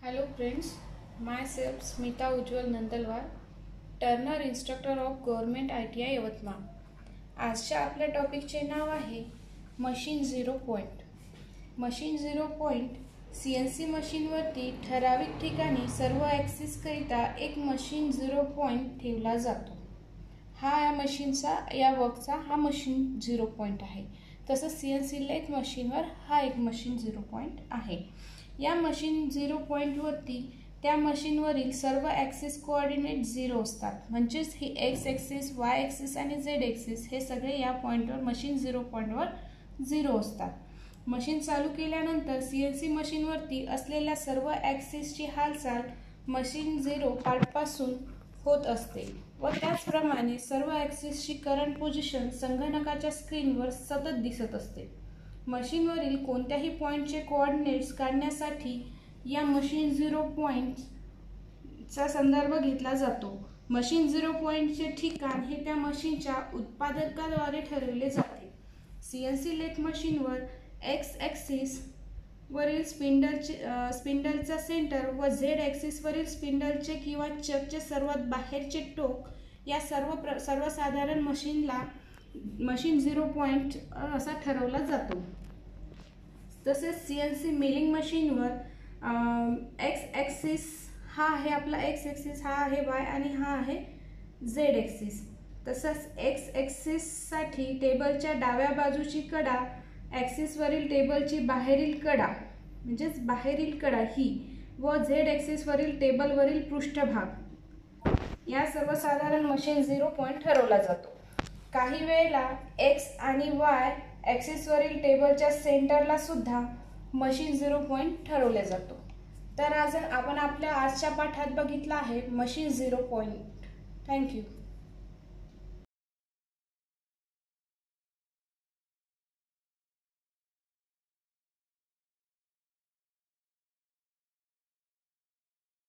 Hello friends, myself Smita Ujjwal Nandalwar, Turner instructor of government ITI Yavatmal. आजच्या आपल्या टॉपिकचे नाव आहे machine 0 point. Machine 0 point CNC मशीनवरती ठराविक ठिकाणी सर्व ॲक्सिसकरिता एक मशीन 0 पॉइंट ठेवला जातो। हा या मशीनचा या वर्कचा हा मशीन 0 पॉइंट आहे। तसंच CNC लेथ मशीनवर हा एक मशीन 0 पॉइंट आहे। या मशीन 0 पॉइंटवरती त्या मशीनवरील सर्व ॲक्सिस कोऑर्डिनेट 0 असतात। म्हणजेच ही एक्स ॲक्सिस, वाय ॲक्सिस आणि झेड ॲक्सिस हे सगळे या पॉइंटवर मशीन 0 पॉइंटवर 0 असतात। मशीन चालू केल्यानंतर CNC मशीनवरती असलेल्या सर्व ॲक्सिसची हालचाल मशीन 0 पार्टपासून होत असते व त्याचप्रमाणे सर्व ॲक्सिसची करंट पोझिशन संगणकाच्या स्क्रीनवर सतत दिसत असते। मशीनवरील कोणत्याही पॉइंटचे कोऑर्डिनेट्स काढण्यासाठी या मशीन 0 पॉइंटचा संदर्भ घेतला जातो। मशीन 0 पॉइंटचे ठिकाण हे त्या मशीनच्या उत्पादकाद्वारे ठरवले जाते। CNC लेथ मशीनवर एक्स ॲक्सिस वरील स्पिंडलचा सेंटर व झेड ॲक्सिस वरील स्पिंडलचे किंवा चकचे सर्वात बाहेरचे टोक या सर्वसाधारण मशीनला मशीन 0 पॉइंट असा ठरवला जातो। तसेच CNC मिलिंग मशीनवर एक्स ॲक्सिस हा आहे आपला एक्स ॲक्सिस, हा आहे वाय आणि हा आहे झेड ॲक्सिस। तसंच एक्स ॲक्सिससाठी टेबलच्या डाव्या बाजूची कडा ॲक्सिसवरील टेबलची बाहेरील कडा म्हणजेच बाहेरील कडा ही व झेड ॲक्सिसवरील टेबलवरील पृष्ठभाग या सर्वसाधारण मशीन 0 पॉइंट ठरवला जातो। काही वेळेला एक्स आणि वाय ॲक्सिसवरील टेबलच्या सेंटरला सुद्धा मशीन 0 पॉइंट ठरवले जातो। तर आज आपण आपल्या आजच्या पाठात बघितलं आहे मशीन 0 पॉइंट। थँक्यू।